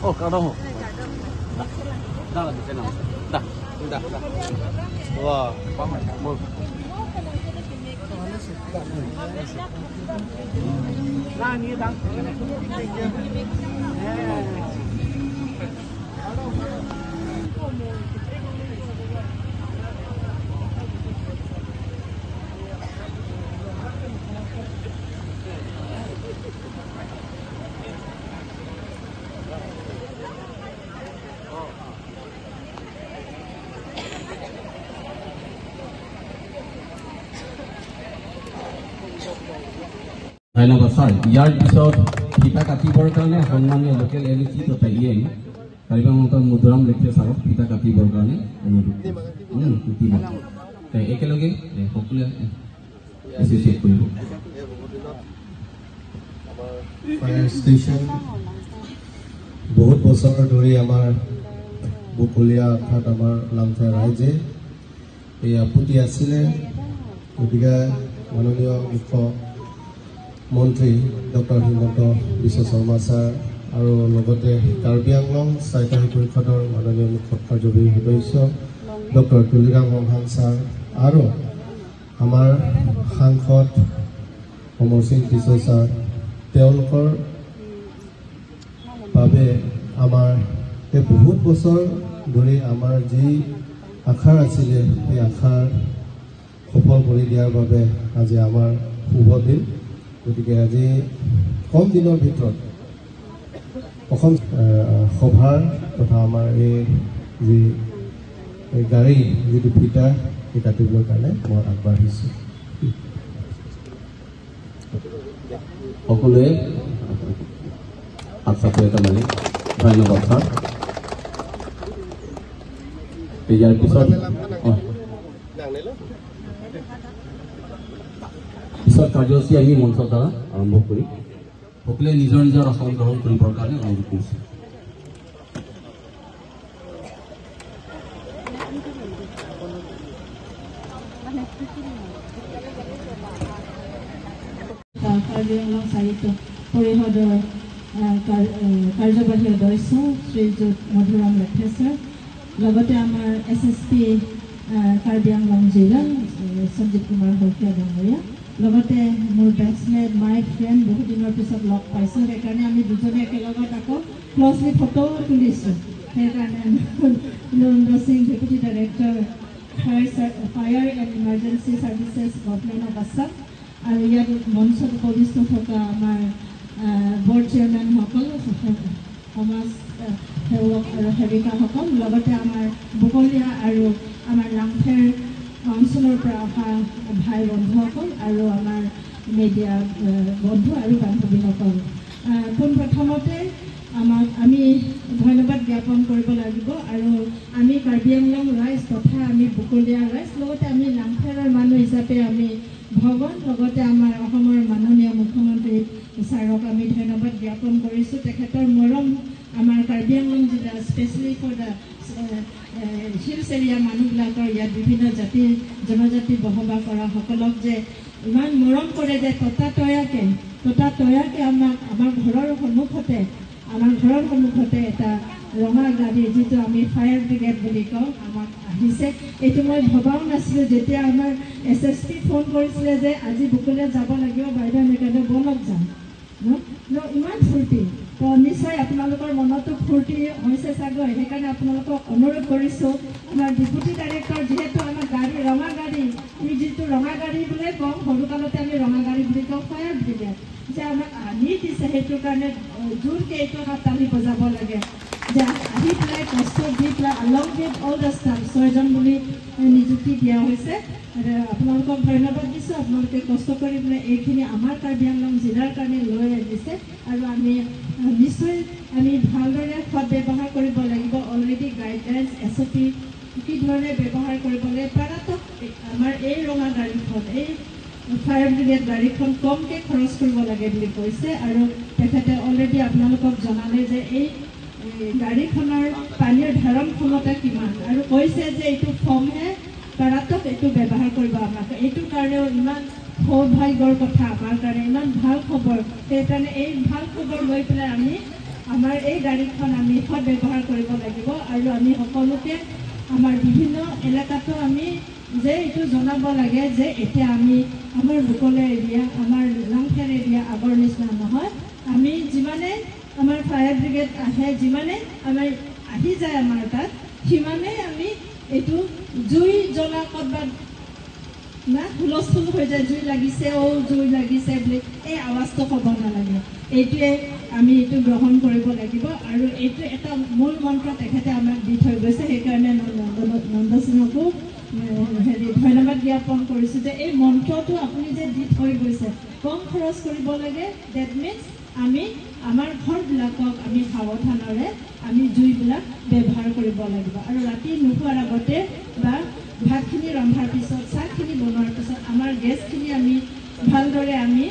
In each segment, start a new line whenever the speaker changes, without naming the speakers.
Oh, kadang. Dah lah bisa nama. Dah. Wah, paman. Nah, ni dah.
ধন্যবাদ sir. ইয়ার পিছত ফিতা কাটিবৰ কাৰণে সন্মানীয় লোকেল এলচি তথা ইএন কাৰিবা মহন্তক মধুৰাম লেখিয়া ছাৰক ফিতা কাটিবৰ কাৰণে একেলগে সকলোৱে এছ'চিয়েট কৰিব।
ফায়াৰ ষ্টেচন বহুত বছৰ ধৰি আমাৰ বকলীয়া অৰ্থাৎ আমাৰ লাংথাৰ ৰাইজে এই আপত্তি আছিলে। গতিকে মাননীয় মুখ্য মন্ত্ৰী ডক্টৰ হিমন্ত বিশ্ব শৰ্মা ছাৰ আৰু লগতে কাৰ্বি আংলং চাৰিটাহী পৰিষদৰ মাননীয় মুখ্য কাৰ্যবাহী সদস্য ডক্টৰ তুলিৰাম মহান ছাৰ আৰু আমাৰ সাংসদ অমৰ সিং টিছো ছাৰ, তেওঁলোকৰ বাবে আমাৰ এই বহুত বছৰ ধৰি আমাৰ যি আশা আছিলে সেই আশাৰ সফল কৰি দিয়াৰ বাবে আজি আমাৰ শুভ দিন। গতিকে আজি কম দিনৰ ভিতৰত অসম সভাৰ তথা আমাৰ এই যি গাড়ী যিটো ফিটা সেই কাটিবৰ কাৰণে মই আগবাঢ়িছোঁ।
সকলোৱে আচ্ছা এটা মানি ধন্যবাদ ছাৰ। ইয়াৰ পিছত কাৰ্যসূচী আমি মঞ্চৰ দ্বাৰা আৰম্ভ কৰি সকলোৱে নিজৰ নিজৰ আসন গ্ৰহণ কৰিবৰ কাৰণে অনুৰোধ কৰিছোঁ।
কাৰ্বি আংলং চাৰিটা পৰিষদৰ কাৰ্যবাহী সদস্য শ্ৰীযুত মধুৰাম লেখিয়া ছাৰ, লগতে আমাৰ SSP কাৰ্বি আংলং জিলা সঞ্জীৱ কুমাৰ শইকীয়া ডাঙৰীয়া, লগতে মোৰ বেটছমেট মাই ফ্ৰেণ্ড বহুত দিনৰ পিছত লগ পাইছোঁ, সেইকাৰণে আমি দুজনে একেলগত আকৌ ক্লজলি ফটো তুলিছোঁ। সেইকাৰণে Narendra Singh deputy director fire and emergency services government of Assam আৰু ইয়াত মঞ্চত উপবিষ্ট থকা আমাৰ বৰ্ড চেয়াৰমেনসকল, সমাজ সেৱক আৰু সেৱিকাসকল, লগতে আমাৰ বকলীয়া আৰু আমাৰ লাংথেৰ অঞ্চলৰ পৰা অহা ভাই বন্ধুসকল আৰু আমাৰ মিডিয়া বন্ধু আৰু বান্ধৱীসকল, পোনপ্ৰথমতে আমি ধন্যবাদ জ্ঞাপন কৰিব লাগিব। আৰু আমি কাৰ্বি আংলং ৰাইজ তথা আমি বকলীয়া ৰাইজ, লগতে আমি লাংথেৰৰ মানুহ হিচাপে আমি ভগৱান, লগতে আমাৰ অসমৰ মাননীয় মুখ্যমন্ত্ৰী ছাৰক আমি ধন্যবাদ জ্ঞাপন কৰিছোঁ। তেখেতৰ মৰম আমাৰ কাৰ্বি আংলং জিলা specially for the hills area মানুহবিলাকৰ, ইয়াত বিভিন্ন জাতি জনজাতি বসবাস কৰা সকলক যে ইমান মৰম কৰে যে ততাতৈয়াকৈ আমাৰ ঘৰৰ সন্মুখতে এটা ৰঙা গাড়ী, যিটো আমি ফায়াৰ ব্ৰিগেড বুলি কওঁ, আমাক আহিছে। এইটো মই ভবাও নাছিলোঁ। যেতিয়া আমাৰ SSP ফোন কৰিছিলে যে আজি বকলীয়াত যাব লাগিব বাইদেউ, আমি কাৰণে বলক যাম ইমান ফূৰ্তি, তো নিশ্চয় আপোনালোকৰ মনতো ফূৰ্তি হৈছে চাগৈ। সেইকাৰণে আপোনালোকক অনুৰোধ কৰিছোঁ, আমাৰ ডেপুটি ডাইৰেক্টৰ যিহেতু আমাৰ গাড়ী ৰঙা গাড়ী, আমি যিটো ৰঙা গাড়ী বুলিয়ে কওঁ, সৰুকালতে আমি ৰঙা গাড়ী বুলি কওঁ ফায়াৰ ব্ৰিগেড, যে আমাক আনি দিছে, সেইটোৰ কাৰণে জোৰকৈ এইটো হাততালি বজাব লাগে যে আহি পেলাই কষ্ট দি পেলাই along with all the staff 6জন বুলি নিযুক্তি দিয়া হৈছে। আপোনালোকক ধন্যবাদ দিছোঁ। আপোনালোকে কষ্ট কৰি পেলাই এইখিনি আমাৰ কাৰ্বি আংলং জিলাৰ কাৰণে লৈ আনিছে আৰু আমি নিশ্চয় আমি ভালদৰে সৎ ব্যৱহাৰ কৰিব লাগিব। অলৰেডি গাইডলাইনছ SOP কি ধৰণে ব্যৱহাৰ কৰিব লাগে, পৰাতক আমাৰ এই ৰঙা গাড়ীখন, এই ফায়াৰ ব্ৰিগেড গাড়ীখন কমকৈ খৰচ কৰিব লাগে বুলি কৈছে। আৰু তেখেতে অলৰেডি আপোনালোকক জনালে যে এই গাড়ীখনৰ পানীৰ ধাৰণ ক্ষমতা কিমান, আৰু কৈছে যে এইটো ফৰ্মহে পৰাতক এইটো ব্যৱহাৰ কৰিব আমাক। এইটোৰ কাৰণেও ইমান সৌভাগ্যৰ কথা আমাৰ কাৰণে, ইমান ভাল খবৰ। সেইকাৰণে এই ভাল খবৰ লৈ পেলাই আমি আমাৰ এই গাড়ীখন আমি সৎ ব্যৱহাৰ কৰিব লাগিব। আৰু আমি সকলোকে আমাৰ বিভিন্ন এলেকাতো আমি যে এইটো জনাব লাগে যে এতিয়া আমি আমাৰ লোকলে এৰিয়া, আমাৰ লাংখেৰ এৰিয়া আগৰ নিচিনা নহয়। আমি যিমানে আমাৰ ফায়াৰ ব্ৰিগেড আহে, যিমানে আমাৰ আহি যায় আমাৰ তাত, সিমানেই আমি এইটো জুই জ্বলা ক'ৰবাত না হুলস্থুল হৈ যায়, জুই লাগিছে জুই লাগিছে বুলি এই আৱাজটো হ'ব নালাগে। এইটোৱে আমি এইটো গ্ৰহণ কৰিব লাগিব। আৰু এইটো এটা মূল মন্ত্ৰ তেখেতে আমাক দি থৈ গৈছে। সেইকাৰণে নন্দ সিংহকো ধন্যবাদ জ্ঞাপন কৰিছোঁ যে এই মন্ত্ৰটো আপুনি যে দি থৈ গৈছে, কম খৰচ কৰিব লাগে। ডেট মিনছ আমি আমাৰ ঘৰবিলাকক আমি সাৱধানেৰে আমি জুইবিলাক ব্যৱহাৰ কৰিব লাগিব। আৰু ৰাতি নোখোৱাৰ আগতে বা ভাতখিনি ৰন্ধাৰ পিছত, চাহখিনি বনোৱাৰ পিছত আমাৰ গেছখিনি আমি ভালদৰে আমি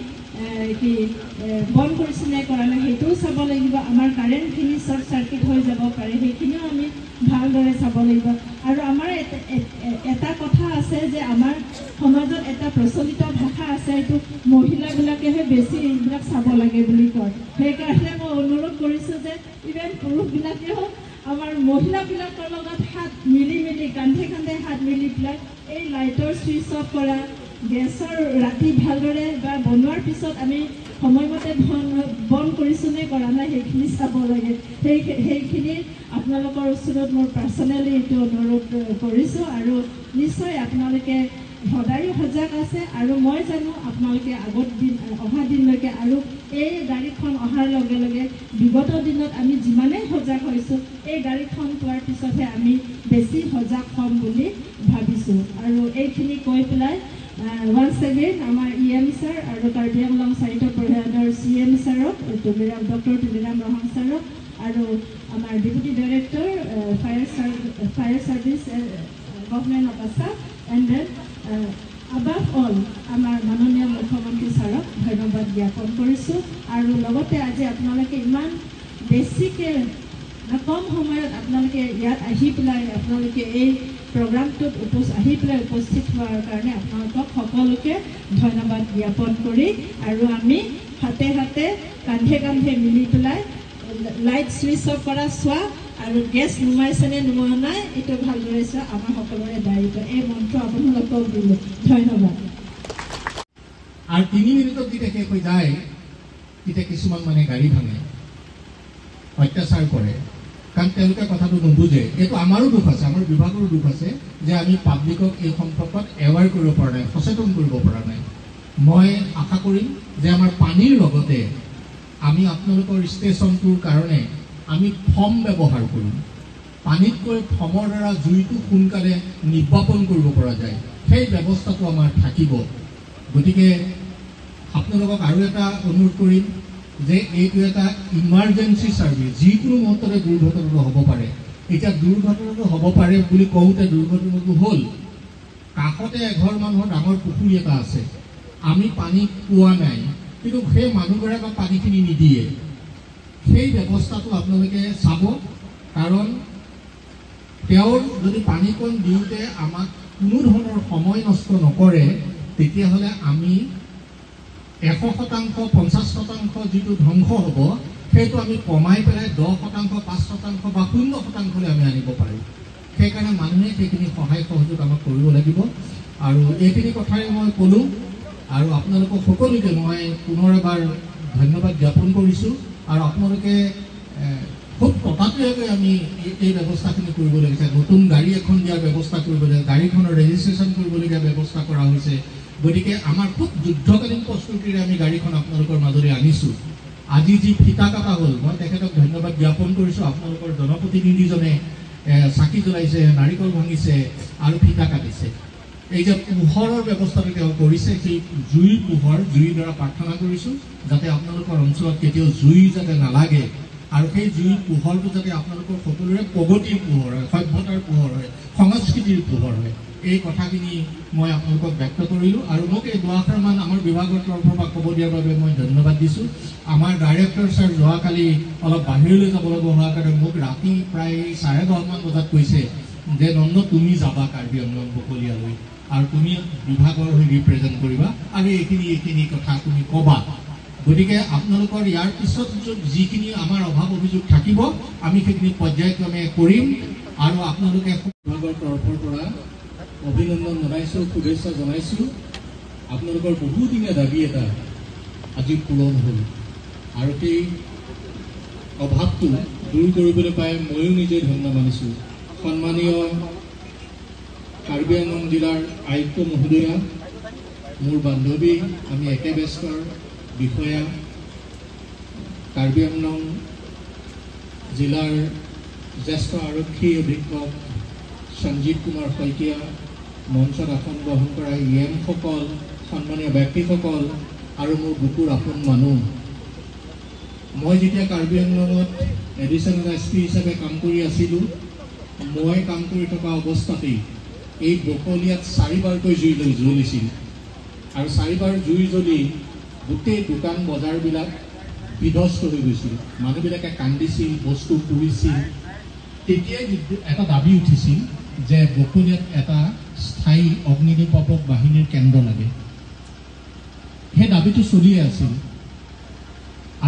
বন্ধ কৰিছে নে কৰা নাই সেইটোও চাব লাগিব। আমাৰ কাৰেণ্টখিনি শ্বৰ্ট চাৰ্কিট হৈ যাব পাৰে, সেইখিনিও আমি ভালদৰে চাব লাগিব। আৰু আমাৰ এটা কথা আছে যে আমাৰ সমাজত এটা প্ৰচলিত ভাষা আছে, এইটো মহিলাবিলাকেহে বেছি এইবিলাক চাব লাগে বুলি কয়। সেইকাৰণে মই অনুৰোধ কৰিছোঁ যে ইভেন পুৰুষবিলাকেও আমাৰ মহিলাবিলাকৰ লগত হাত মিলি কান্ধে কান্ধে হাত মিলি পেলাই এই লাইটৰ চুইচ অফ কৰা, গেছৰ ৰাতি ভালদৰে বা বনোৱাৰ পিছত আমি সময়মতে বন্ধ কৰিছোঁ নে কৰা নাই সেইখিনি চাব লাগে। সেইখিনি আপোনালোকৰ ওচৰত মোৰ পাৰ্চনেলি এইটো অনুৰোধ কৰিছোঁ। আৰু নিশ্চয় আপোনালোকে সদায় সজাগ আছে। আৰু মই জানো আপোনালোকে অহা দিনলৈকে আৰু এই গাড়ীখন অহাৰ লগে লগে বিগত দিনত আমি যিমানেই সজাগ হৈছোঁ, এই গাড়ীখন পোৱাৰ পিছতহে আমি বেছি সজাগ হ'ম বুলি ভাবিছোঁ। আৰু এইখিনি কৈ পেলাই ওৱান্স এগেইন আমাৰ EM ছাৰ আৰু কাৰ্বি আংলং চাৰিটা পৰিষদৰ CM ছাৰক, ডক্টৰ তুলিৰাম ৰহং ছাৰক, আৰু আমাৰ deputy director fire service government of Assam, and then above all আমাৰ মাননীয় মুখ্যমন্ত্ৰী ছাৰক ধন্যবাদ জ্ঞাপন কৰিছোঁ। আৰু লগতে আজি আপোনালোকে ইমান বেছিকৈ কম সময়ত আপোনালোকে ইয়াত আহি পেলাই আপোনালোকে এই প্ৰগ্ৰামটোত আহি পেলাই উপস্থিত হোৱাৰ কাৰণে আপোনালোকক সকলোকে ধন্যবাদ জ্ঞাপন কৰি, আৰু আমি হাতে হাতে কান্ধে কান্ধে মিলি পেলাই লাইট চুইচ অফ কৰা চোৱা আৰু গেছ নুমাইছেনে নুমোৱা নাই এইটো ভালদৰে চোৱা আমাৰ সকলোৰে দায়িত্ব। এই মন্ত্ৰ আপোনালোকক দিলোঁ। ধন্যবাদ।
আৰু 3 মিনিটত যেতিয়া শেষ হৈ যায়, তেতিয়া কিছুমান মানে গাড়ী ভাঙে, অত্যাচাৰ কৰে, কাৰণ তেওঁলোকে কথাটো নুবুজে। এইটো আমাৰো দুখ আছে, আমাৰ বিভাগৰো দুখ আছে যে আমি পাব্লিকক এই সম্পৰ্কত এৱাৰ কৰিব পৰা নাই, সচেতন কৰিব পৰা নাই। মই আশা কৰিম যে আমাৰ পানীৰ লগতে আমি আপোনালোকৰ ষ্টেচনটোৰ কাৰণে আমি ফৰ্ম ব্যৱহাৰ কৰিম। পানীতকৈ ফৰ্মৰ দ্বাৰা জুইটো সোনকালে নিৰ্বাপন কৰিব পৰা যায়, সেই ব্যৱস্থাটো আমাৰ থাকিব। গতিকে আপোনালোকক আৰু এটা অনুৰোধ কৰিম যে এইটো এটা ইমাৰ্জেঞ্চি ছাৰ্ভিচ, যিকোনো মুহূৰ্ততে দুৰ্ঘটনাটো হ'ব পাৰে। এতিয়া দুৰ্ঘটনাটো হ'ব পাৰে বুলি কওঁতে দুৰ্ঘটনাটো হ'ল, কাষতে এঘৰ মানুহৰ ডাঙৰ পুখুৰী এটা আছে, আমি পানী পোৱা নাই, কিন্তু সেই মানুহগৰাকীক পানীখিনি নিদিয়ে। সেই ব্যৱস্থাটো আপোনালোকে চাব, কাৰণ তেওঁৰ যদি পানীকণ দিওঁতে আমাক কোনো ধৰণৰ সময় নষ্ট নকৰে, তেতিয়াহ'লে আমি 100%, 50% যিটো ধ্বংস হ'ব সেইটো আমি কমাই পেলাই 10%, 5% বা 0%লৈ আমি আনিব পাৰিম। সেইকাৰণে মানুহে সেইখিনি সহায় সহযোগ আমাক কৰিব লাগিব। আৰু এইখিনি কথাই মই ক'লোঁ, আৰু আপোনালোকক সকলোকে মই পুনৰ এবাৰ ধন্যবাদ জ্ঞাপন কৰিছোঁ। আৰু আপোনালোকে খুব ততাতৈয়াকৈ আমি এই ব্যৱস্থাখিনি কৰিব লাগিছে। নতুন গাড়ী এখন দিয়াৰ ব্যৱস্থা কৰিব লাগে, গাড়ীখনৰ ৰেজিষ্ট্ৰেশ্যন কৰিবলগীয়া ব্যৱস্থা কৰা হৈছে। গতিকে আমাৰ খুব যুদ্ধকালীন প্ৰস্তুতিৰে আমি গাড়ীখন আপোনালোকৰ মাজলৈ আনিছোঁ। আজি যি ফিতা কটা হ'ল, মই তেখেতক ধন্যবাদ জ্ঞাপন কৰিছোঁ। আপোনালোকৰ জনপ্ৰতিনিধিজনে চাকি জ্বলাইছে, নাৰিকল ভাঙিছে আৰু ফিতা কাটিছে। এই যে পোহৰৰ ব্যৱস্থাটো তেওঁ কৰিছে, সেই জুইৰ পোহৰ, জুইৰ দ্বাৰা প্ৰাৰ্থনা কৰিছোঁ যাতে আপোনালোকৰ অঞ্চলত কেতিয়াও জুই যাতে নালাগে, আৰু সেই জুইৰ পোহৰটো যাতে আপোনালোকৰ সকলোৰে প্ৰগতিৰ পোহৰ হয়, সভ্যতাৰ পোহৰ হয়, সংস্কৃতিৰ পোহৰ হয়। এই কথাখিনি মই আপোনালোকক ব্যক্ত কৰিলোঁ। আৰু মোক এই দুআষাৰমান আমাৰ বিভাগৰ তৰফৰ পৰা ক'ব দিয়াৰ বাবে মই ধন্যবাদ দিছোঁ। আমাৰ ডাইৰেক্টৰ ছাৰ যোৱাকালি অলপ বাহিৰলৈ যাব লগা হোৱাৰ কাৰণে মোক ৰাতি প্ৰায় 10:30 বজাত কৈছে যে নন্দ তুমি যাবা কাৰ্বি আংলং বকলীয়ালৈ। আৰু তুমি বিভাগৰ হৈ ৰিপ্ৰেজেণ্ট কৰিবা আৰু এইখিনি কথা তুমি ক'বা। গতিকে আপোনালোকৰ ইয়াৰ পিছত যিখিনি আমাৰ অভাৱ অভিযোগ থাকিব আমি সেইখিনি পৰ্যায়ক্ৰমে কৰিম আৰু আপোনালোকে বিভাগৰ তৰফৰ পৰা অভিনন্দন জনাইছোঁ, শুভেচ্ছা জনাইছোঁ। আপোনালোকৰ বহুদিনীয়া দাবী এটা আজি পূৰণ হ'ল আৰু সেই অভাৱটো দূৰ কৰিবলৈ পাই ময়ো নিজে ধন্য মানিছোঁ। সন্মানীয় কাৰ্বি আংলং জিলাৰ আয়ুক্ত মহোদয়া, মোৰ বান্ধৱী, আমি একে বেষ্টৰ বিষয়া, কাৰ্বি আংলং জিলাৰ জ্যেষ্ঠ আৰক্ষী অধীক্ষক সঞ্জীৱ কুমাৰ শইকীয়া, মঞ্চত আসন গ্ৰহণ কৰা ইএমসকল, সন্মানীয় ব্যক্তিসকল আৰু মোৰ বুকুৰ আপোন মানুহ। মই যেতিয়া কাৰ্বি আংলঙত এডিশ্যনেল SP হিচাপে কাম কৰি আছিলোঁ, মই কাম কৰি থকা অৱস্থাতেই এই বকলিয়াত 4বাৰকৈ জুই জ্বলিছিল আৰু 4বাৰ জুই জ্বলি গোটেই দোকান বজাৰবিলাক বিধ্বস্ত হৈ গৈছিল। মানুহবিলাকে কান্দিছিল, বস্তু পুৰিছিল। তেতিয়াই এটা দাবী উঠিছিল যে বকলিয়াত এটা স্থায়ী অগ্নিনিৰ্বাপক বাহিনীৰ কেন্দ্ৰ লাগে। সেই দাবীটো চলিয়ে আছিল।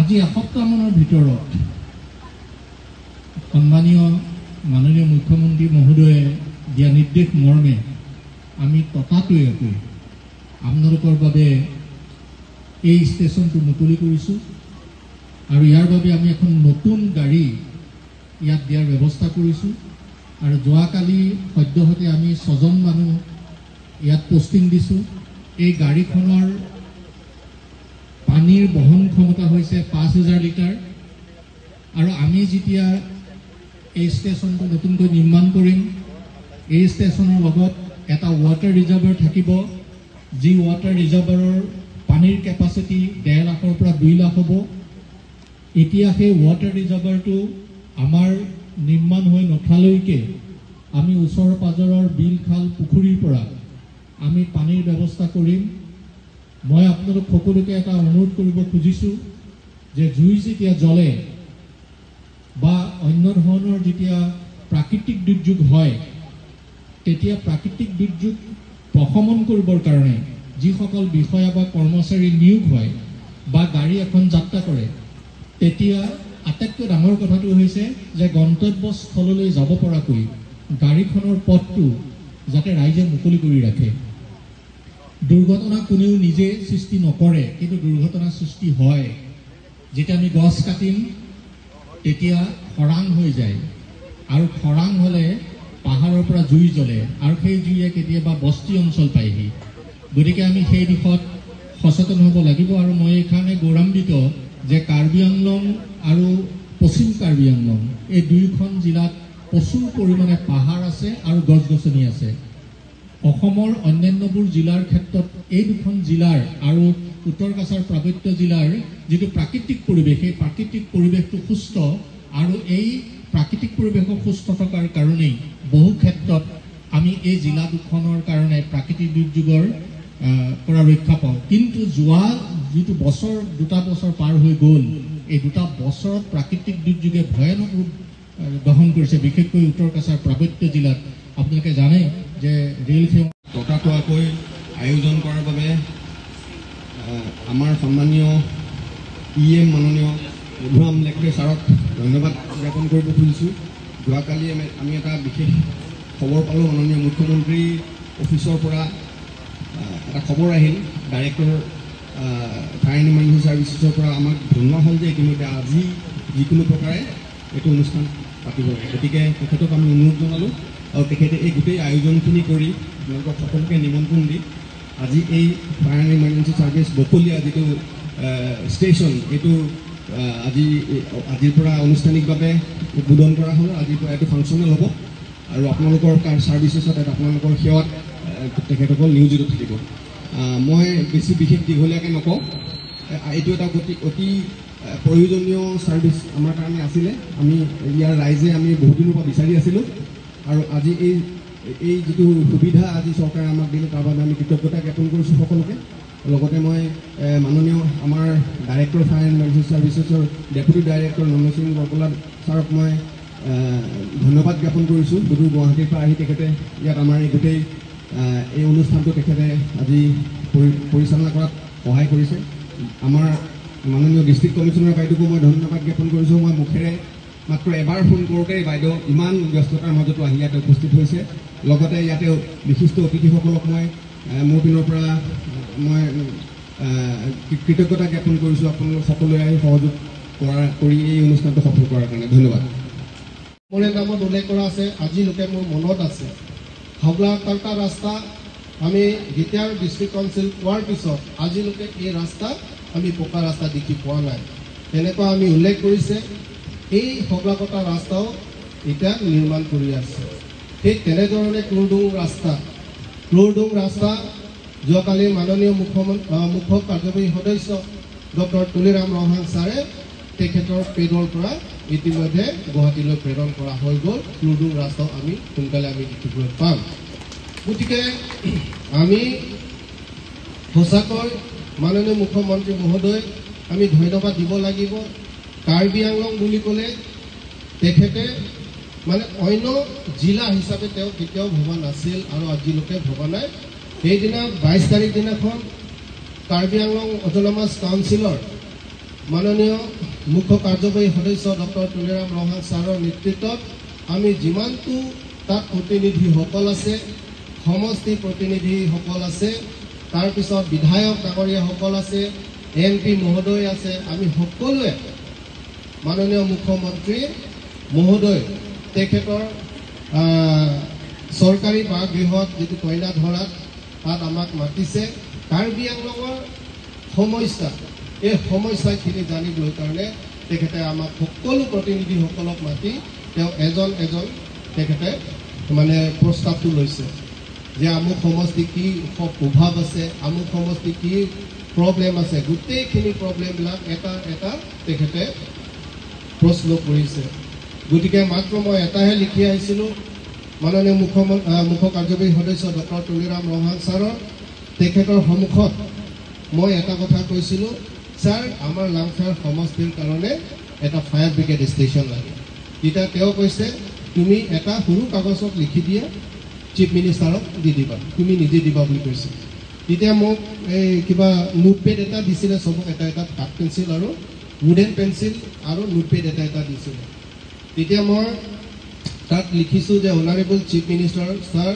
আজি এসপ্তাহমানৰ ভিতৰত সন্মানীয় মাননীয় মুখ্যমন্ত্ৰী মহোদয়ে দিয়া নিৰ্দেশ মৰ্মে আমি ততাতৈয়াকৈ আপোনালোকৰ বাবে এই ষ্টেচনটো মুকলি কৰিছোঁ আৰু ইয়াৰ বাবে আমি এখন নতুন গাড়ী ইয়াত দিয়াৰ ব্যৱস্থা কৰিছোঁ আৰু যোৱাকালি সদ্যহতে আমি 6জন মানুহ ইয়াত পোষ্টিং দিছোঁ। এই গাড়ীখনৰ পানীৰ বহন ক্ষমতা হৈছে 5000 লিটাৰ আৰু আমি যেতিয়া এই ষ্টেচনটো নতুনকৈ নিৰ্মাণ কৰিম, এই ষ্টেচনৰ লগত এটা ৱাটাৰ ৰিজাৰ্ভাৰ থাকিব, যি ৱাটাৰ ৰিজাৰ্ভাৰৰ পানীৰ কেপাচিটি 1.5 লাখৰ পৰা 2 লাখ হ'ব। এতিয়া সেই ৱাটাৰ ৰিজাৰ্ভাৰটো আমাৰ নিৰ্মাণ হৈ নথকালৈকে আমি ওচৰ পাজৰৰ বিল খাল পুখুৰীৰ পৰা আমি পানীৰ ব্যৱস্থা কৰিম। মই আপোনালোক সকলোকে এটা অনুৰোধ কৰিব খুজিছোঁ যে জুই যেতিয়া জ্বলে বা অন্য ধৰণৰ যেতিয়া প্ৰাকৃতিক দুৰ্যোগ হয়, তেতিয়া প্ৰাকৃতিক দুৰ্যোগ প্ৰশমন কৰিবৰ কাৰণে যিসকল বিষয়া বা কৰ্মচাৰী নিয়োগ হয় বা গাড়ী এখন যাত্ৰা কৰে, তেতিয়া আটাইতকৈ ডাঙৰ কথাটো হৈছে যে গন্তব্যস্থললৈ যাব পৰাকৈ গাড়ীখনৰ পথটো যাতে ৰাইজে মুকলি কৰি ৰাখে। দুৰ্ঘটনা কোনেও নিজে সৃষ্টি নকৰে, কিন্তু দুৰ্ঘটনা সৃষ্টি হয়। যেতিয়া আমি গছ কাটিম তেতিয়া খৰাং হৈ যায় আৰু খৰাং হ'লে পাহাৰৰ পৰা জুই জ্বলে আৰু সেই জুয়ে কেতিয়াবা বস্তি অঞ্চল পায়হি। গতিকে আমি সেই দিশত সচেতন হ'ব লাগিব আৰু মই এইকাৰণে গৌৰৱান্বিত যে কাৰ্বি আংলং আৰু পশ্চিম কাৰ্বি আংলং এই দুয়োখন জিলাত প্ৰচুৰ পৰিমাণে পাহাৰ আছে আৰু গছ গছনি আছে। অসমৰ অন্যান্যবোৰ জিলাৰ ক্ষেত্ৰত এই দুখন জিলাৰ আৰু উত্তৰ কাছাৰ পাৰ্বত্য জিলাৰ যিটো প্ৰাকৃতিক পৰিৱেশ, সেই প্ৰাকৃতিক পৰিৱেশটো সুস্থ আৰু এই প্ৰাকৃতিক পৰিৱেশৰ সুস্থ থকাৰ কাৰণেই বহু ক্ষেত্ৰত আমি এই জিলা দুখনৰ কাৰণে প্ৰাকৃতিক দুৰ্যোগৰ পৰা ৰক্ষা পাওঁ। কিন্তু যোৱা যিটো বছৰ 2টা বছৰ পাৰ হৈ গ'ল, এই 2টা বছৰত প্ৰাকৃতিক দুৰ্যোগে ভয়ানক ৰূপ গ্ৰহণ কৰিছে, বিশেষকৈ উত্তৰ কাছাৰ পাৰ্বত্য জিলাত। আপোনালোকে জানে যে ৰেল সেৱা
ততাতৈয়াকৈ আয়োজন কৰাৰ বাবে আমাৰ সন্মানীয় EM মাননীয় মধুৰাম লেকৰে ছাৰক ধন্যবাদ জ্ঞাপন কৰিব খুজিছোঁ। যোৱাকালি আমি এটা বিশেষ খবৰ পালোঁ, মাননীয় মুখ্যমন্ত্ৰী অফিচৰ পৰা এটা খবৰ আহিল, ডাইৰেক্টৰ ফায়াৰ এণ্ড ইমাৰ্জেঞ্চি ছাৰ্ভিচেছৰ পৰা আমাক জনোৱা হ'ল যে ইতিমধ্যে আজি যিকোনো প্ৰকাৰে এইটো অনুষ্ঠান পাতিব লাগে। গতিকে তেখেতক আমি অনুৰোধ জনালোঁ আৰু তেখেতে এই গোটেই আয়োজনখিনি কৰি আপোনালোকক সকলোকে নিমন্ত্ৰণ দি আজি এই ফায়াৰ এণ্ড ইমাৰ্জেঞ্চি ছাৰ্ভিচ বকলীয়া যিটো ষ্টেচন, এইটো আজিৰ পৰা আনুষ্ঠানিকভাৱে উদ্বোধন কৰা হ'ল। আজিৰ পৰা এইটো ফাংচনেল হ'ব আৰু আপোনালোকৰ ছাৰ্ভিচেছত আপোনালোকৰ সেৱাত তেখেতসকল নিয়োজিত থাকিব। মই বেছি বিশেষ দীঘলীয়াকৈ নকওঁ, এইটো এটা অতি প্ৰয়োজনীয় ছাৰ্ভিচ আমাৰ কাৰণে আছিলে। আমি ইয়াৰ ৰাইজে আমি বহুদিনৰ পৰা বিচাৰি আছিলোঁ আৰু আজি এই যিটো সুবিধা আজি চৰকাৰে আমাক দিলে তাৰ বাবে আমি কৃতজ্ঞতা জ্ঞাপন কৰিছোঁ সকলোকে। লগতে মই মাননীয় আমাৰ ডাইৰেক্টৰ ফায়াৰ এণ্ড ইমাৰ্জেঞ্চি ছাৰ্ভিচেছৰ ডেপুটি ডাইৰেক্টৰ নন্দ সিং বৰকলা ছাৰক মই ধন্যবাদ জ্ঞাপন কৰিছোঁ। সুদূৰ গুৱাহাটীৰ পৰা আহি তেখেতে ইয়াত আমাৰ এই গোটেই এই অনুষ্ঠানটো তেখেতে আজি পৰিচালনা কৰাত সহায় কৰিছে। আমাৰ মাননীয় ডিষ্ট্ৰিক্ট কমিশ্যনাৰ বাইদেউকো মই ধন্যবাদ জ্ঞাপন কৰিছোঁ। মই মুখেৰে মাত্ৰ এবাৰ ফোন কৰোঁতেই বাইদেউ ইমান ব্যস্ততাৰ মাজতো আহি ইয়াতে উপস্থিত হৈছে। লগতে ইয়াতে বিশিষ্ট অতিথিসকলক মই মোৰ পিনৰ পৰা মই কৃতজ্ঞতা জ্ঞাপন কৰিছোঁ আপোনালোক সকলোৱে আহি সহযোগ কৰি এই অনুষ্ঠানটো সফল কৰাৰ কাৰণে ধন্যবাদ।
মোৰ নামত উল্লেখ কৰা আছে, আজিলৈকে মোৰ মনত আছে হগলাকাল্টা ৰাস্তা আমি যেতিয়া ডিষ্ট্ৰিক্ট কাউন্সিল পোৱাৰ পিছত আজিলৈকে এই ৰাস্তা আমি পকা ৰাস্তা দেখি পোৱা নাই। তেনেকুৱা আমি উল্লেখ কৰিছে। এই হগলাকাল্টা ৰাস্তাও এতিয়া নিৰ্মাণ কৰি আছে। ঠিক তেনেধৰণে ক্লুৰডুং ৰাস্তা যোৱাকালি মাননীয় মুখ্য কাৰ্যবাহী সদস্য ডক্টৰ তুলিৰাম ৰহাং ছাৰে তেখেতৰ পেডৰ পৰা ইতিমধ্যে গুৱাহাটীলৈ প্ৰেৰণ কৰা হৈ গ'ল। ক্লুৰডুং ৰাস্তাও আমি সোনকালে দেখিবলৈ পাম। গতিকে আমি সঁচাকৈ মাননীয় মুখ্যমন্ত্ৰী মহোদয় আমি ধন্যবাদ দিব লাগিব। কাৰ্বি আংলং বুলি ক'লে তেখেতে মানে অন্য জিলা হিচাপে তেওঁ কেতিয়াও ভবা নাছিল আৰু আজিলৈকে ভবা নাই। সেইদিনা 22 তাৰিখ দিনাখন কাৰ্বি আংলং অট'নমাছ কাউন্সিলৰ মাননীয় মুখ্য কাৰ্যবাহী সদস্য ডক্টৰ তুলিৰাম ৰহাং ছাৰৰ নেতৃত্বত আমি যিমানটো তাত প্ৰতিনিধিসকল আছে, সমষ্টি প্ৰতিনিধিসকল আছে, তাৰপিছত বিধায়ক ডাঙৰীয়াসকল আছে, MP মহোদয় আছে, আমি সকলোৱে মাননীয় মুখ্যমন্ত্ৰী মহোদয় তেখেতৰ চৰকাৰী বাসগৃহত যিটো কইনা ধৰাত তাত আমাক মাতিছে। কাৰ্বি আংলঙৰ সমস্যা এই সমস্যাখিনি জানিবলৈ কাৰণে তেখেতে আমাক সকলো প্ৰতিনিধিসকলক মাতি তেওঁ এজন তেখেতে মানে প্ৰস্তাৱটো লৈছে যে আমুক সমষ্টি কি প্ৰভাৱ আছে, আমুক সমষ্টি কি প্ৰব্লেম আছে, গোটেইখিনি প্ৰব্লেমবিলাক এটা তেখেতে প্ৰশ্ন কৰিছে। গতিকে মাত্ৰ মই এটাহে লিখি আহিছিলোঁ মাননীয় মুখ্য কাৰ্যবাহী সদস্য ডক্টৰ তুলিৰাম ৰহাং ছাৰৰ তেখেতৰ সন্মুখত মই এটা কথা কৈছিলোঁ, ছাৰ আমাৰ লাংখাৰ সমষ্টিৰ কাৰণে এটা ফায়াৰ ব্ৰিগেড ষ্টেচন লাগে। তেতিয়া তেওঁ কৈছে তুমি এটা সৰু কাগজত লিখি দিয়া, চিফ মিনিষ্টাৰক দি দিবা, তুমি নিজে দিবা বুলি কৈছে। তেতিয়া মোক এই কিবা নোটপেড এটা দিছিলে, চবক এটা কাঠ পেঞ্চিল আৰু উডেন পেঞ্চিল আৰু নোটপেড এটা দিছিলে। তেতিয়া মই তাত লিখিছোঁ যে honourable chief minister sir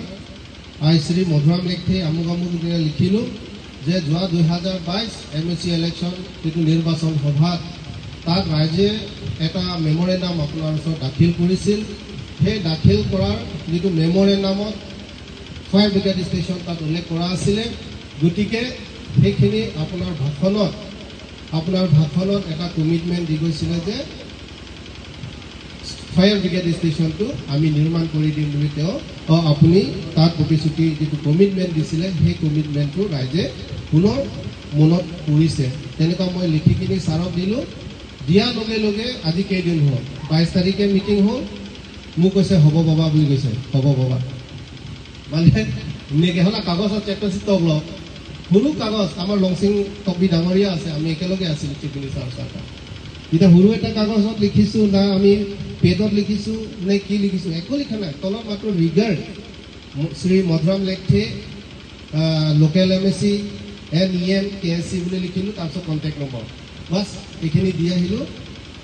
Shri Madhuram লেখে আমুক লিখিলোঁ যে যোৱা 2022 MSC ইলেকশ্যন যিটো নিৰ্বাচন সভাত তাত ৰাইজে এটা মেমৰেণ্ডাম আপোনাৰ ওচৰত দাখিল কৰিছিল। সেই দাখিল কৰাৰ যিটো মেমৰেণ্ডামত ফায়াৰ ব্ৰিগেড ষ্টেচন তাত উল্লেখ কৰা আছিলে। গতিকে সেইখিনি আপোনাৰ ভাষণত এটা কমিটমেণ্ট দি গৈছিলে যে ফায়াৰ ব্ৰিগেড ষ্টেচনটো আমি নিৰ্মাণ কৰি দিম বুলি তেওঁ আপুনি তাত প্ৰতিশ্ৰুতি যিটো কমিটমেণ্ট দিছিলে সেই কমিটমেণ্টটো ৰাইজে পুনৰ মনত পৰিছে। তেনেকুৱা মই লিখি কিনি ছাৰক দিলোঁ। দিয়াৰ লগে লগে আজি কেইদিন হ'ল, 22 তাৰিখে মিটিং হ'ল। মোক কৈছে হ'ব বাবা বুলি কৈছে, হ'ব বাবা মানে নেগেহলা কাগজত চেকচিত ব্লক সৰু কাগজ আমাৰ লংচিং টপি ডাঙৰীয়া আছে, আমি একেলগে আছিলোঁ চিফ মিনিষ্টাৰ ছাৰ। এতিয়া সৰু এটা কাগজত লিখিছোঁ না আমি পেডত লিখিছোঁ নে কি লিখিছোঁ, একো লিখা নাই। তলত মাত্ৰ ৰিগাৰ্ড শ্ৰী মধুৰাম লেখে লোকেল MSC NEM KSC বুলি লিখিলোঁ, তাৰপিছত কণ্টেক্ট নম্বৰ, বাছ এইখিনি দি আহিলোঁ।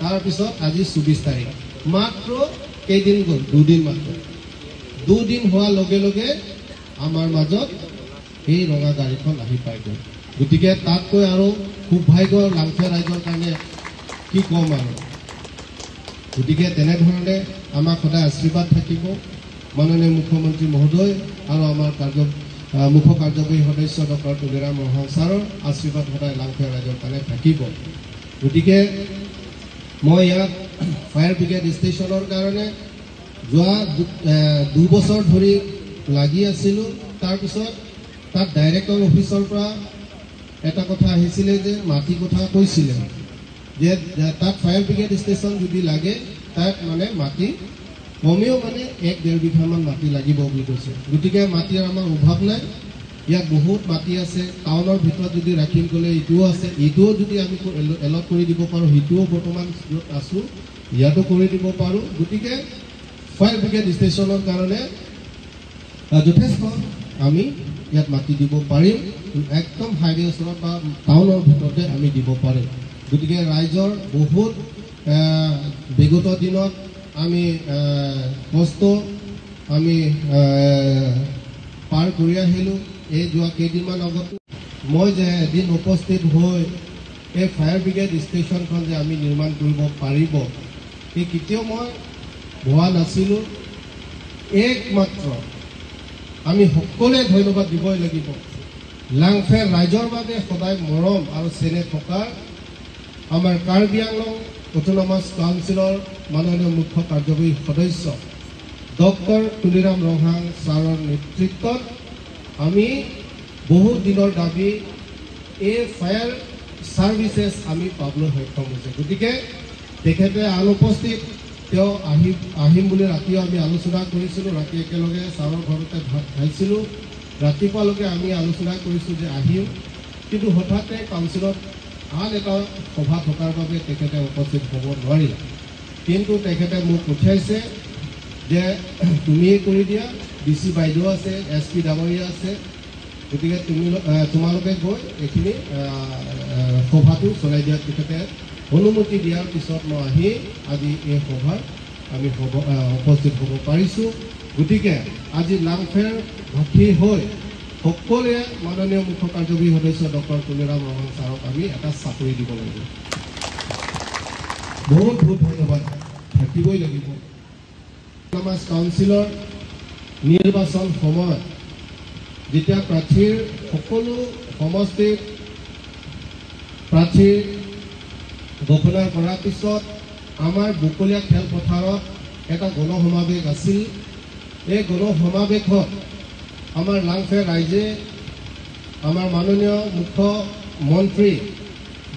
তাৰপিছত আজি 24 তাৰিখ, মাত্ৰ কেইদিন গ'ল, 2 দিন মাত্ৰ। 2 দিন হোৱাৰ লগে লগে আমাৰ মাজত এই ৰঙা গাড়ীখন আহি পাই গ'ল। গতিকে তাতকৈ আৰু সৌভাগ্য লাংখা ৰাইজৰ কাৰণে কি ক'ম আৰু। গতিকে তেনেধৰণে আমাক সদায় আশীৰ্বাদ থাকিব মাননীয় মুখ্যমন্ত্ৰী মহোদয় আৰু আমাৰ মুখ্য কাৰ্যবাহী সদস্য ডক্টৰ তুলিৰাম ৰহাং ছাৰৰ আশীৰ্বাদ সদায় লাংখা ৰাইজৰ কাৰণে থাকিব। গতিকে মই ইয়াত ফায়াৰ ব্ৰিগেড ষ্টেচনৰ কাৰণে যোৱা 2 বছৰ ধৰি লাগি আছিলোঁ। তাৰপিছত তাত ডাইৰেক্টৰ অফিচৰ পৰা এটা কথা আহিছিলে যে মাটি কথা কৈছিলে যে তাত ফায়াৰ ব্ৰিগেড ষ্টেচন যদি লাগে তাত মানে মাটি কমেও মানে 1-1.5 বিঘামান মাটি লাগিব বুলি কৈছে। গতিকে মাটিৰ আমাৰ অভাৱ নাই, ইয়াত বহুত মাটি আছে। টাউনৰ ভিতৰত যদি ৰাখিম গ'লে ইটোও আছে, ইটোও যদি আমি এলট কৰি দিব পাৰোঁ, সিটোও বৰ্তমান য'ত আছোঁ ইয়াতো কৰি দিব পাৰোঁ। গতিকে ফায়াৰ ব্ৰিগেড ষ্টেচনৰ কাৰণে যথেষ্ট আমি ইয়াত মাটি দিব পাৰিম একদম হাইৱে ওচৰত বা টাউনৰ ভিতৰতে আমি দিব পাৰিম গতিকে ৰাইজৰ বহুত বিগত দিনত আমি কষ্ট আমি পাৰ কৰি আহিলোঁ এই যোৱা কেইদিনমান আগত মই যে এদিন উপস্থিত হৈ এই ফায়াৰ ব্ৰিগেড ষ্টেচনখন যে আমি নিৰ্মাণ কৰিব পাৰিব এই কেতিয়াও মই ভবা নাছিলোঁ একমাত্ৰ আমি সকলোৱে ধন্যবাদ দিবই লাগিব লাংফেৰ ৰাইজৰ বাবে সদায় মৰম আৰু চেনেহ থকা আমাৰ কাৰ্বি আংলং অটোনমাছ কাউন্সিলৰ মাননীয় মুখ্য কাৰ্যবাহী সদস্য ডক্টৰ তুলিৰাম ৰহাং ছাৰৰ নেতৃত্বত আমি বহুত দিনৰ দাবী এই ফায়াৰ ছাৰ্ভিচেছ আমি পাবলৈ সক্ষম হৈছে গতিকে তেখেতে অনুপস্থিত তেওঁ আহিম বুলি ৰাতিও আমি আলোচনা কৰিছিলোঁ ৰাতি একেলগে ছাৰৰ ঘৰতে ভাত খাইছিলোঁ ৰাতিপুৱালৈকে আমি আলোচনা কৰিছোঁ যে আহিম কিন্তু হঠাতে কাউন্সিলত আন এটা সভা থকাৰ বাবে তেখেতে উপস্থিত হ'ব নোৱাৰিলে কিন্তু তেখেতে মোক পঠিয়াইছে যে তুমিয়ে কৰি দিয়া DC বাইদেউ আছে SP ডাঙৰীয়া আছে গতিকে তোমালোকে গৈ এইখিনি সভাটো চলাই দিয়াত তেখেতে অনুমতি দিয়াৰ পিছত মই আহি আজি এই সভাত আমি উপস্থিত হ'ব পাৰিছোঁ গতিকে আজি লাংফেৰ ভাষী হৈ সকলোৱে মাননীয় মুখ্য কাৰ্যবাহী সদস্য ডক্টৰ তুলিৰাম ৰহাং ছাৰক আমি এটা চাকৰি দিব লাগিব বহুত বহুত ধন্যবাদ থাকিবই লাগিব অটোনমাছ কাউন্সিলৰ নিৰ্বাচন সময়ত যেতিয়া প্ৰাৰ্থীৰ সকলো সমষ্টিত প্ৰাৰ্থী ঘোষণা কৰাৰ পিছত আমাৰ বুকলীয়া খেলপথাৰত এটা গণসমাৱেশ আছিল এই গণসমাৱেশত আমাৰ লাংফেৰ ৰাইজে আমাৰ মাননীয় মুখ্যমন্ত্ৰী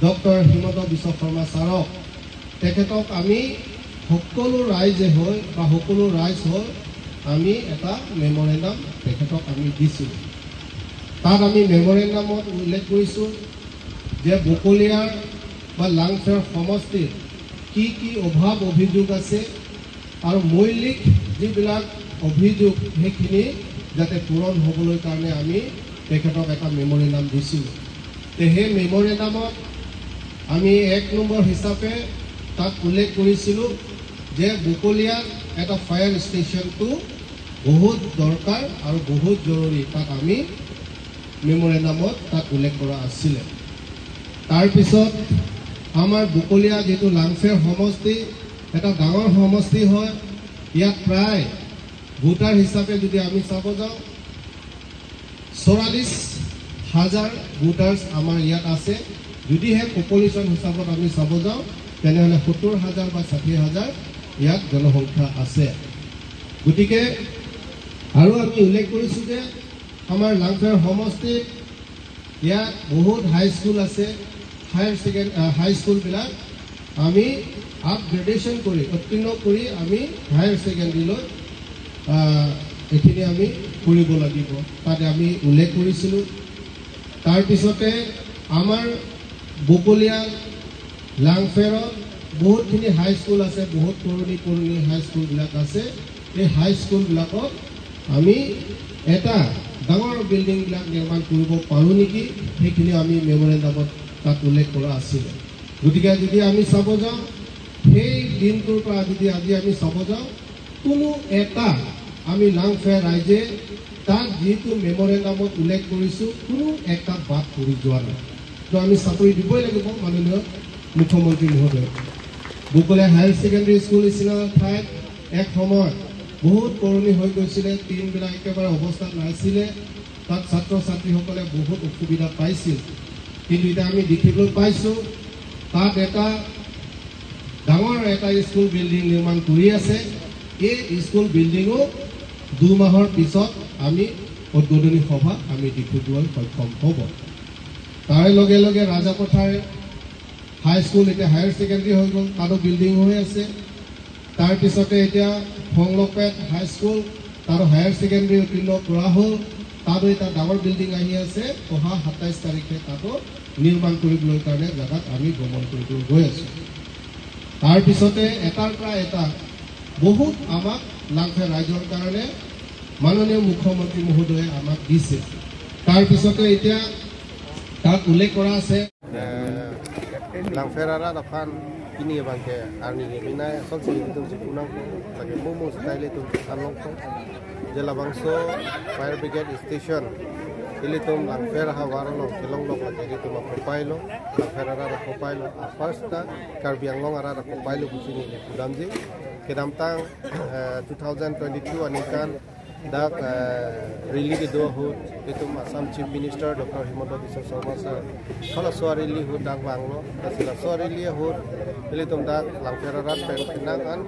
ডক্টৰ হিমন্ত বিশ্ব শৰ্মা ছাৰক তেখেতক আমি সকলো ৰাইজে হৈ বা সকলো ৰাইজ হৈ আমি এটা মেমৰেণ্ডাম তেখেতক আমি দিছোঁ তাত আমি মেমৰেণ্ডামত উল্লেখ কৰিছোঁ যে বকলীয়াৰ বা লাংফেৰ সমষ্টিৰ কি কি অভাৱ অভিযোগ আছে আৰু মৌলিক যিবিলাক অভিযোগ সেইখিনি যাতে পূৰণ হ'বলৈ কাৰণে আমি তেখেতক এটা মেমৰেণ্ডাম দিছিলোঁ সেই মেমৰেণ্ডামত আমি 1 নম্বৰ হিচাপে তাত উল্লেখ কৰিছিলোঁ যে বকলীয়াত এটা ফায়াৰ ষ্টেচনটো বহুত দৰকাৰ আৰু বহুত জৰুৰী তাত আমি মেমৰেণ্ডামত তাত উল্লেখ কৰা আছিলে তাৰপিছত আমাৰ বকলীয়া যেটো লাংফেৰ সমষ্টি এটা ডাঙৰ সমষ্টি হয় ইয়াত প্ৰায় ভোটাৰ হিচাপে যদি আমি চাব যাওঁ 44,000 ভোটাৰ্ছ আমাৰ ইয়াত আছে যদিহে পপুলেশ্যন হিচাপত আমি চাব যাওঁ তেনেহ'লে 70,000 বা 60,000 ইয়াত জনসংখ্যা আছে গতিকে আৰু আমি উল্লেখ কৰিছোঁ যে আমাৰ লাংফেৰ সমষ্টিত ইয়াত বহুত হাইস্কুল আছে হাইস্কুলবিলাক আমি আপগ্ৰেডেশ্যন কৰি উত্তীৰ্ণ কৰি আমি হায়াৰ ছেকেণ্ডেৰীলৈ এইখিনি আমি কৰিব লাগিব তাতে আমি উল্লেখ কৰিছিলোঁ তাৰপিছতে আমাৰ বকলীয়া লাংফেৰত বহুতখিনি হাইস্কুল আছে বহুত পুৰণি হাইস্কুলবিলাক আছে এই হাইস্কুলবিলাকত আমি এটা ডাঙৰ বিল্ডিংবিলাক নিৰ্মাণ কৰিব পাৰোঁ নেকি সেইখিনি আমি মেমৰেণ্ডামত তাত উল্লেখ কৰা আছিলে গতিকে যদি আমি চাব যাওঁ সেই দিনটোৰ পৰা যদি আজি আমি চাব যাওঁ কোনো এটা আমি লাংফেৰ ৰাইজে তাত যিটো মেমৰেণ্ডামত উল্লেখ কৰিছোঁ কোনো এটা বাদ পৰি যোৱা নাই তো আমি চাকৰি দিবই লাগিব মাননীয় মুখ্যমন্ত্ৰী মহোদয় বকলীয়া হায়াৰ ছেকেণ্ডেৰী স্কুল নিচিনা ঠাইত এক সময়ত বহুত পুৰণি হৈ গৈছিলে টিমবিলাক একেবাৰে অৱস্থাত নাছিলে তাত ছাত্ৰ ছাত্ৰীসকলে বহুত অসুবিধা পাইছিল কিন্তু এতিয়া আমি দেখিবলৈ পাইছোঁ তাত এটা ডাঙৰ এটা স্কুল বিল্ডিং নিৰ্মাণ কৰি আছে এই স্কুল বিল্ডিঙো 2 মাহৰ পিছত আমি উদ্বোধনী সভা আমি দেখুৱাবলৈ সক্ষম হ'ব তাৰ লগে লগে ৰাজাপথাৰ হাইস্কুল এতিয়া হায়াৰ ছেকেণ্ডেৰী হৈ গ'ল তাতো বিল্ডিং হৈ আছে তাৰপিছতে এতিয়া ফংলপেট হাইস্কুল তাতো হায়াৰ ছেকেণ্ডেৰী উত্তীৰ্ণ কৰা হ'ল তাতো এটা ডাঙৰ বিল্ডিং আহি আছে অহা 27 তাৰিখে তাতো নিৰ্মাণ কৰিবলৈ কাৰণে জেগাত আমি ভ্ৰমণ কৰিবলৈ গৈ আছোঁ তাৰপিছতে এটাৰ পৰা এটা বহুত আমাক লাংফেৰ ৰাইজৰ কাৰণে মাননীয় মুখ্যমন্ত্ৰী মহোদয়ে আমাক দিছে তাৰপিছতে এতিয়া তাত উল্লেখ কৰা আছে
Langferara dapat ini bangke arni bina asal sih itu sepunang lagi momo style itu along ko jela bangso fire brigade station ili tum Langfera hawarlo kelong lo lagi itu ma propailo Langferara da propailo first ta Karbianglong ara da propailo kusini Kudamji kedamtang 2022 anikan dak rally ke dua hut itu Assam Chief Minister Dr. Himanta Biswa Sarma sir kalau soal rally hut dak banglo kasih soal rally hut beli tum dak Langfera rat penangan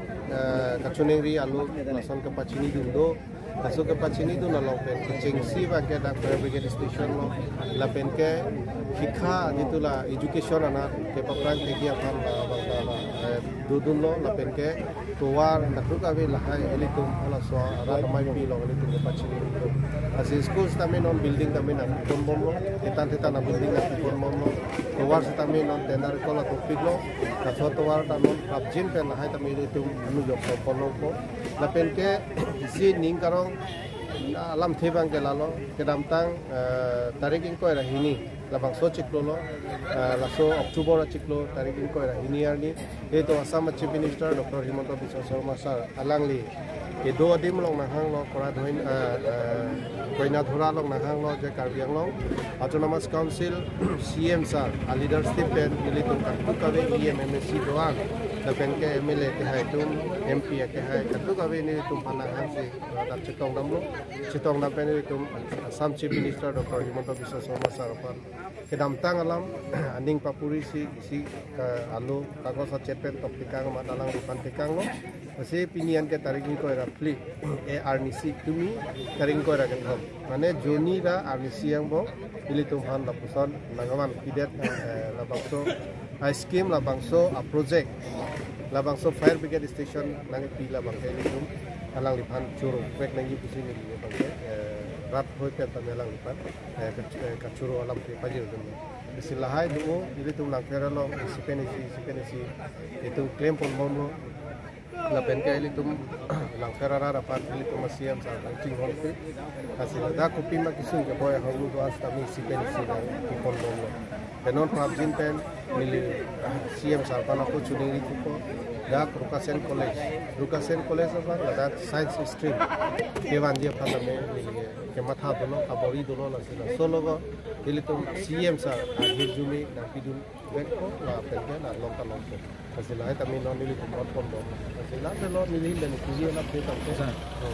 kacunengri alu lasan ke pacini dundo masuk ke pacini tu nalong pen kecengsi bagai dak fire brigade station lo lapen ke hikha itulah education anak ke paprang tegi apa dudun lo lapen ke tuar nakuk abe lahai eli tum ala so ara mai pi lo eli tum pacini tu asih school tamen on building tamen nak konbom lo tetan na building nak konbom lo tuar tamen on tenar ko la topik lo kaso tuar tamen abjin pen lahai tamen eli tum nu jok konbom ko lapen ke si ning karong alam thebang ke lalo kedamtang tarik ingko era hini labang so ciklo lo laso Oktober ciklo tarik ingko era hini arni itu Assam Chief Minister Dr. Himanta Biswa Sarma sir alangli ke do adim long nahang lo kora doin koina dhura long nahang lo je Karbianglong Autonomous Council CM sir a leadership pen militum kabe EMMC doang lapen ke MLA ke hai tum MP ke hai kabe ni tum panahang si dak cetong damlo cetong dam pen tum Assam Chief Minister Dr. Himanta Biswa Sarma sir pan kedamtang alam anding papuri si alu kagos cepet top tikang madalang depan tikang lo masih pinian ke tarik ko era fleet ARNC tumi taring ko era ketom mane joni ra RNC yang bo pilih tumhan la pusan nangaman pidet la bangso scheme la bangso a project la bangso fire brigade station nangi pila bangke litum alang lipan churu pek nangi pusini ni bangke rat hoi pe tamelang lipan kachuru alam pe pajir dum bisilahai duo ili tum Langfera lo sipenisi itu claim pon momo la penka ili tum Langfera ra dapat ili tum siam sa ching hol pe hasil da kopi ma kisu ke boy halu do asta mi sipenisi na pon momo penon prabjin pen mili siam sa pana ko chuniri ko dak Rukasen College apa dak science stream kewan dia phata me ke matha dono abori dono la solo go ili tum CM sa hirjumi na pidun beko la penke na lonka lonko hasil ai tami non ili tum ot kondo hasil la lo nili le ni kuji na pe tam sa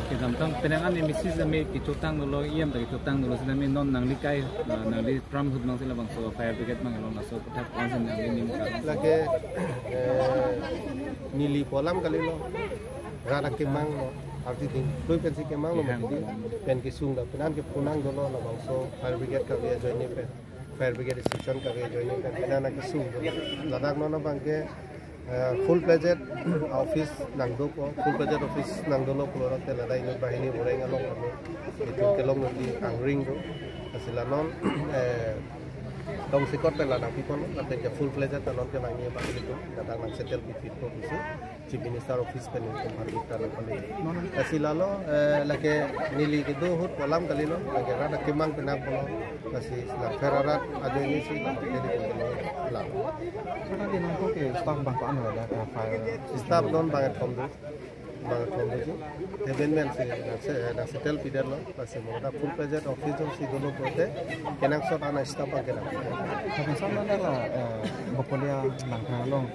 ke zamtang penangan emisi zame ki chotang lo iem da ki chotang lo zame non nangli kai nangli pram hud mang sila bang so fire brigade mang lo na so patap konsen nangli nim ka
lage nili polam kali lo rada kemang lo arti ting doi pensi kemang lo mati pen ki sung da penan ke punang dolo la bang so fire brigade ka dia join ni pe fire brigade station ka dia join ni pe penana ki sung ladak no na bang ke full pledged office nangdo ko full pledged office nangdo lo ko te la dai ni bahini borai ngalong kami itu kelong ni angring ko asila non dong sikot pe la na pipon la te full pledged non ke nangi ba itu kadang nang settle bit ko bisi Chief Minister office pe ni ko bari ta la kali asila lo la ke nili ke do hut kolam kali lo la ke rada kimang penak ko kasi la ferarat ajo ni si la ke di ko la
Karena di nangko ke staff bangko anu ada fire
staff non banget komdu ji eventment na settle pider lo pasi moda full pledged office si dolo kote kenang sot ana staff ke na
tapi sama adalah bapolia Langkalong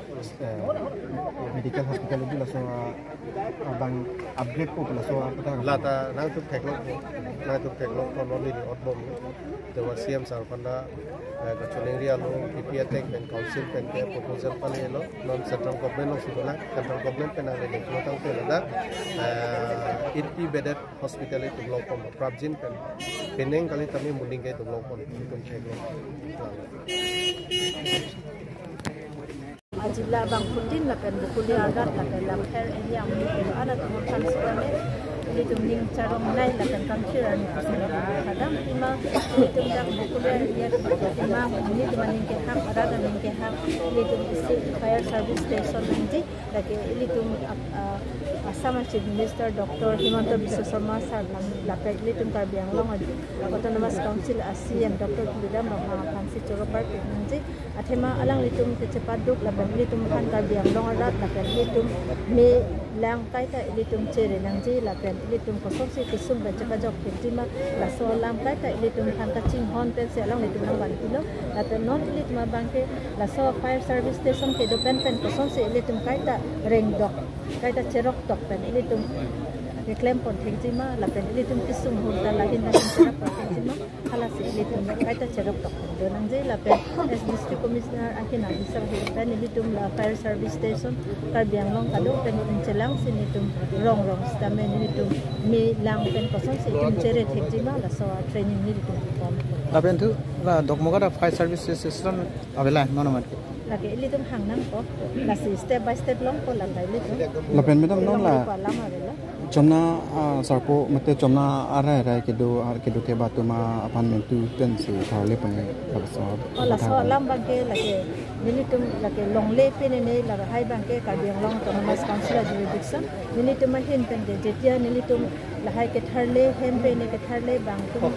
medical hospital itu lah soal bang upgrade ko lah soal apa
lata nang tu teknologi konoli di outbound dewa CM sarpanda kachunengri alu PPA tech pen council pen ke proposal pale lo non central government lo sibula central government pen ale de tang te lada 80 bedded hospital itu blok kom prabjin pen peneng kali tami munding ke blok kom itu
Ajila bang putin la pen bukulia agat la pen lam her area mu ada tu kan sebenarnya
ilitum ning charong nai la kan kam chira ni kusila kadam ima ilitum dang bukulia ya ima ni tumaning ke ham ada ning ke ham ilitum fire service station nanti lagi ilitum Assam Chief Minister Dr. Himanta Biswa Sarma sar lapek ilitum Karbi Anglong Autonomous Council ASEAN Dr. Tulidam Rama Fansi Choropar nanti athema alang ilitum kecepatduk lapek ilitum kan Karbi Anglong adat lapek ilitum me lang kaita ilitum chere nangji lapen ilitum kosong si kisum baca kajok kirtima la so lam kaita ilitum kan kacing hon pen se alang ilitum nang bantulo lapen non ilitum bangke la so fire service station ke do pen kosong si ilitum kaita reng dok kaita cerok dok pen ilitum reclaim pon kirtima lapen ilitum kisum hunda lahin dan cerok pon kirtima halas ilitum kaita cerok dok do nangji lapen as district commissioner akina bisa pen ilitum la fire service station Karbi Anglong kado pen celang sinitum rong stamen initum me lang pen kosong situm cere thekjima la so training initum pom
lapen tu la dokmoga da fire service system avela monomat
lagi ilitum hangnam ko la si step by step long ko la ilitum
lapen medam non la chomna sarpo mate chomna ara kedo ke batuma apartment tu ten si thale pane
la so lam bangke lagi ilitum lagi long le pen ne la hai bangke Karbi Anglong Autonomous Council jurisdiction ilitum hin pen de jetia ilitum la hai ke tharle hem pen ke tharle bang tu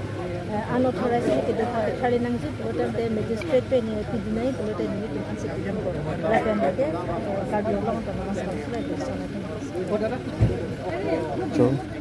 unauthorized ke do ke tharle nang ju total de magistrate pen ne pidinai total ilitum ansipidam ko la pen de Karbi Anglong Autonomous Council jurisdiction
Sure.